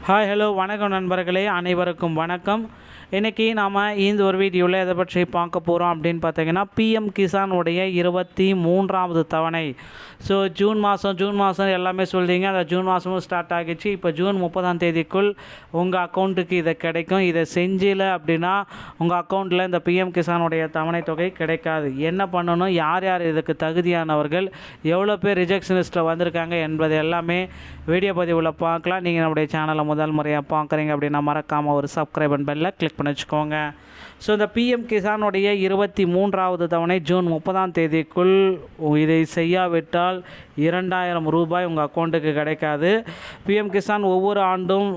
Hi hello வணக்கம் நண்பர்களே, அனைவருக்கும் வணக்கம். இன்றைக்கி நாம் இந்த ஒரு வீடியோவில் எதை பற்றி பார்க்க போகிறோம் அப்படின்னு பார்த்தீங்கன்னா, பிஎம் கிசானுடைய 23வது தவணை. ஸோ ஜூன் மாதம் எல்லாமே சொல்கிறீங்க. அந்த ஜூன் மாதமும் ஸ்டார்ட் ஆகிடுச்சு. இப்போ ஜூன் 30ஆம் தேதிக்குள் உங்கள் அக்கௌண்ட்டுக்கு இதை கிடைக்கும். இதை செஞ்சல அப்படின்னா உங்கள் அக்கௌண்ட்டில் இந்த பிஎம் கிசானுடைய தவணை தொகை கிடைக்காது. என்ன பண்ணணும், யார் யார் இதுக்கு தகுதியானவர்கள், எவ்வளோ பேர் ரிஜெக்ஷன் லிஸ்ட்டில் வந்திருக்காங்க என்பது எல்லாமே வீடியோ பதிவில் பார்க்கலாம். நீங்கள் நம்முடைய சேனலை முதல் முறையாக பார்க்குறீங்க அப்படின்னா மறக்காமல் ஒரு சப்ஸ்கிரைப் அண்ட் பெல்லை கிளிக் பண்ணி வச்சுக்கோங்க. ஸோ இந்த பிஎம் கிசானுடைய 23வது தவணை ஜூன் 30ஆம் தேதிக்குள் இதை செய்யாவிட்டால் 2000 ரூபாய் உங்கள் அக்கௌண்ட்டுக்கு கிடைக்காது. பிஎம் கிசான் ஒவ்வொரு ஆண்டும்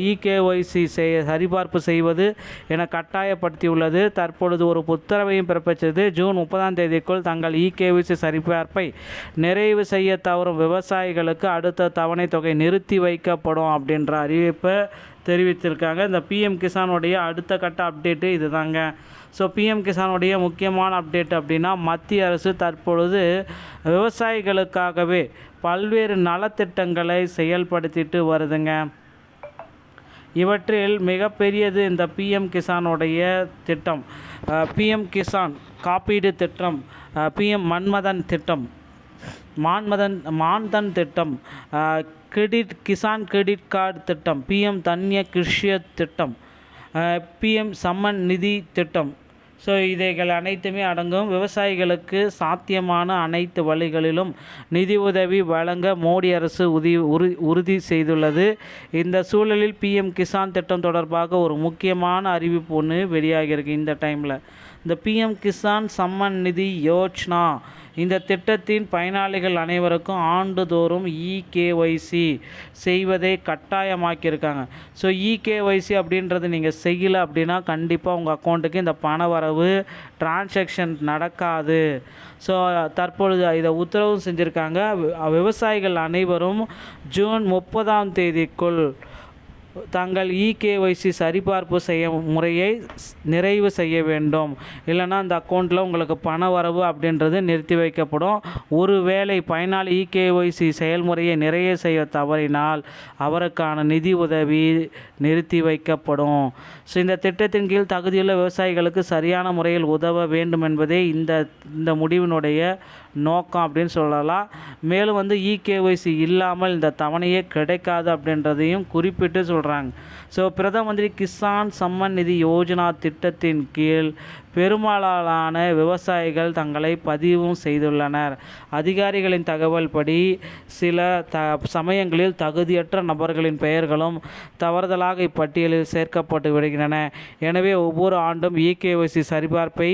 இகேஒய்சி சரிபார்ப்பு செய்வது என கட்டாயப்படுத்தியுள்ளது. தற்பொழுது ஒரு உத்தரவையும் பிறப்பித்தது. ஜூன் 30ஆம் தேதிக்குள் தங்கள் இகேஒய்சி சரிபார்ப்பை நிறைவு செய்ய தவறும் விவசாயிகளுக்கு அடுத்த தவணை தொகை நிறுத்தி வைக்கப்படும் அப்படின்ற அறிவிப்பை தெரிவித்திருக்காங்க. இந்த பிஎம் கிசானுடைய அடுத்த கட்ட அப்டேட்டு இது தாங்க. ஸோ பிஎம் கிசானுடைய முக்கியமான அப்டேட் அப்படின்னா, மத்திய அரசு தற்பொழுது விவசாயிகளுக்காகவே பல்வேறு நலத்திட்டங்களை செயல்படுத்திட்டு வருதுங்க. இவற்றில் மிகப்பெரியது இந்த பிஎம் கிசானுடைய திட்டம். பிஎம் கிசான் காப்பீடு திட்டம், பிஎம் மான்தன் திட்டம், கிசான் கிரெடிட் கார்டு திட்டம், பிஎம் தன்ய கிருஷி திட்டம், பிஎம் சம்மன் நிதி திட்டம். ஸோ இதைகள் அனைத்துமே அடங்கும். விவசாயிகளுக்கு சாத்தியமான அனைத்து வழிகளிலும் நிதி உதவி வழங்க மோடி அரசு உறுதி செய்துள்ளது. இந்த சூழலில் பிஎம் கிசான் திட்டம் தொடர்பாக ஒரு முக்கியமான அறிவிப்பு ஒன்று வெளியாகியிருக்கு. இந்த டைமில் இந்த பிஎம் கிசான் சம்மன் நிதி யோஜனா, இந்த திட்டத்தின் பயனாளிகள் அனைவருக்கும் ஆண்டுதோறும் இகேஒய்சி செய்வதை கட்டாயமாக்கியிருக்காங்க. ஸோ இகேஒய்சி அப்படின்றது நீங்கள் செய்யலை அப்படின்னா கண்டிப்பாக உங்கள் அக்கௌண்ட்டுக்கு இந்த பண வரவு டிரான்சாக்ஷன் நடக்காது. ஸோ தற்பொழுது இதை உத்தரவு செஞ்சுருக்காங்க. விவசாயிகள் அனைவரும் ஜூன் 30ஆம் தேதிக்குள் தங்கள் இகேஒய்சி சரிபார்ப்பு முறையை நிறைவு செய்ய வேண்டும். இல்லைனா அந்த அக்கௌண்ட்டில் உங்களுக்கு பண வரவு அப்படின்றது நிறுத்தி வைக்கப்படும். ஒருவேளை பயனாளி இகேஒய்சி செயல்முறையை நிறைய செய்ய தவறினால் அவருக்கான நிதி உதவி நிறுத்தி வைக்கப்படும். ஸோ இந்த திட்டத்தின் கீழ் தகுதியுள்ள விவசாயிகளுக்கு சரியான முறையில் உதவ வேண்டும் என்பதே இந்த முடிவினுடைய நோக்கம் அப்படின்னு சொல்லலாம். மேலும் இகேஒய்சி இல்லாமல் இந்த தவணையே கிடைக்காது அப்படின்றதையும் குறிப்பிட்டு சொல்கிறாங்க. ஸோ பிரதம மந்திரி கிசான் சம்மன் நிதி யோஜனா திட்டத்தின் கீழ் பெரும்பாலான விவசாயிகள் தங்களை பதிவும் செய்துள்ளனர். அதிகாரிகளின் தகவல் படி சில சமயங்களில் தகுதியற்ற நபர்களின் பெயர்களும் தவறுதலாக இப்பட்டியலில் சேர்க்கப்பட்டு விடுகின்றன. எனவே ஒவ்வொரு ஆண்டும் இகேஒய்சி சரிபார்ப்பை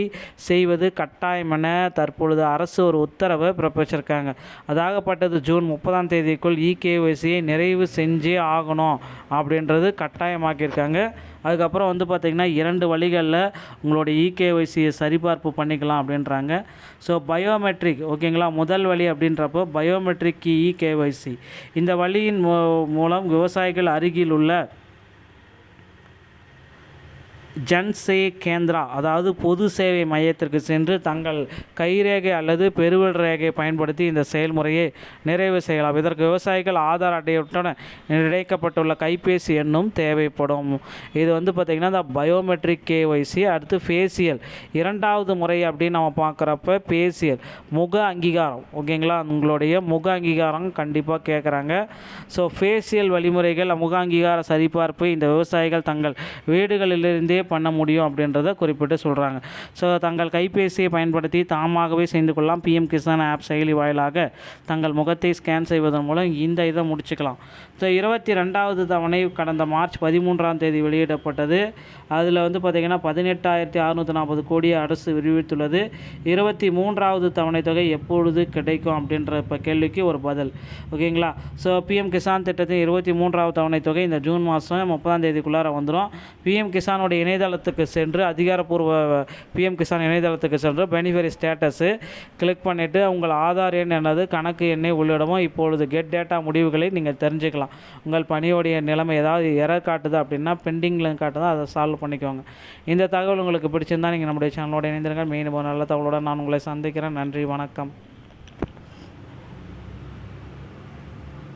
செய்வது கட்டாயம் என தற்பொழுது அரசு ஒரு உத்தரவை பிறப்பிச்சிருக்காங்க. அதாகப்பட்டது ஜூன் 30ஆம் தேதிக்குள் இகேஒய்சியை நிறைவு செஞ்சே ஆகணும் அப்படின்றது கட்டாயமாக்கியிருக்காங்க. அதுக்கப்புறம் பார்த்திங்கன்னா 2 வழிகளில் உங்களுடைய இகேஒய்சியை சரிபார்ப்பு பண்ணிக்கலாம் அப்படின்றாங்க. ஸோ பயோமெட்ரிக், ஓகேங்களா, முதல் வழி அப்படின்றப்போ பயோமெட்ரிக் இகேஒய்சி. இந்த வழியின் மூலம் விவசாயிகள் அருகில் உள்ள ஜன்சே கேந்திரா, அதாவது பொது சேவை மையத்திற்கு சென்று தங்கள் கைரேகை அல்லது பெருவிரல் ரேகையை பயன்படுத்தி இந்த செயல்முறையை நிறைவு செய்யலாம். இதற்கு விவசாயிகள் ஆதார் அட்டையுடன் இணைக்கப்பட்டுள்ள கைபேசி எண்ணும் தேவைப்படும். இது பார்த்திங்கன்னா இந்த பயோமெட்ரிக் கேஒய்சி. அடுத்து ஃபேஷியல், 2வது முறை அப்படின்னு நம்ம பார்க்குறப்ப ஃபேஷியல் முக அங்கீகாரம், ஓகேங்களா, உங்களுடைய முக அங்கீகாரம் கண்டிப்பாக கேட்குறாங்க. ஸோ ஃபேஷியல் வழிமுறைகள் முக அங்கீகார சரிபார்ப்பு இந்த விவசாயிகள் தங்கள் வீடுகளிலிருந்தே பண்ண முடியும் அப்படின்றத குறிப்பிட்டு சொல்கிறாங்க. ஸோ தங்கள் கைபேசியை பயன்படுத்தி தாமாகவே செய்து கொள்ளலாம். பிஎம் கிசான் ஆப் செயலி வாயிலாக தங்கள் முகத்தை ஸ்கேன் செய்வதன் மூலம் இந்த இதை முடிச்சுக்கலாம். ஸோ 22வது தவணை கடந்த மார்ச் 13ஆம் தேதி வெளியிடப்பட்டது. அதில் பார்த்திங்கன்னா 18,640 கோடியை அரசு விரிவித்துள்ளது. 23வது தவணை தொகை எப்பொழுது கிடைக்கும் அப்படின்ற கேள்விக்கு ஒரு பதில், ஓகேங்களா. ஸோ பிஎம் கிசான் திட்டத்தின் 23வது தவணை தொகை இந்த ஜூன் மாதம் 30ஆம் தேதிக்குள்ளார வந்துடும். பிஎம் கிசானுடைய இணையதளத்துக்கு சென்று அதிகாரப்பூர்வ பிஎம் கிசான் இணையதளத்துக்கு சென்று பெனிஃபிஷரி ஸ்டேட்டஸு கிளிக் பண்ணிவிட்டு உங்கள் ஆதார் எண் என்னது கணக்கு எண்ணை உள்ளிடவும் இப்பொழுது கெட் டேட்டா முடிவுகளை நீங்கள் தெரிஞ்சுக்கலாம். உங்கள் பணியோடைய நிலைமை ஏதாவது எரர் காட்டுது அப்படின்னா பெண்டிங்கில் காட்டுதா, அதை சால்வ் பண்ணிக்கோங்க. இந்த தகவல் உங்களுக்கு பிடிச்சிருந்தால் நீங்கள் நம்முடைய சேனலோட இணைந்திருங்கள். மீண்டும் ஒரு நல்ல தகவலோடு நான் உங்களை சந்திக்கிறேன். நன்றி, வணக்கம்.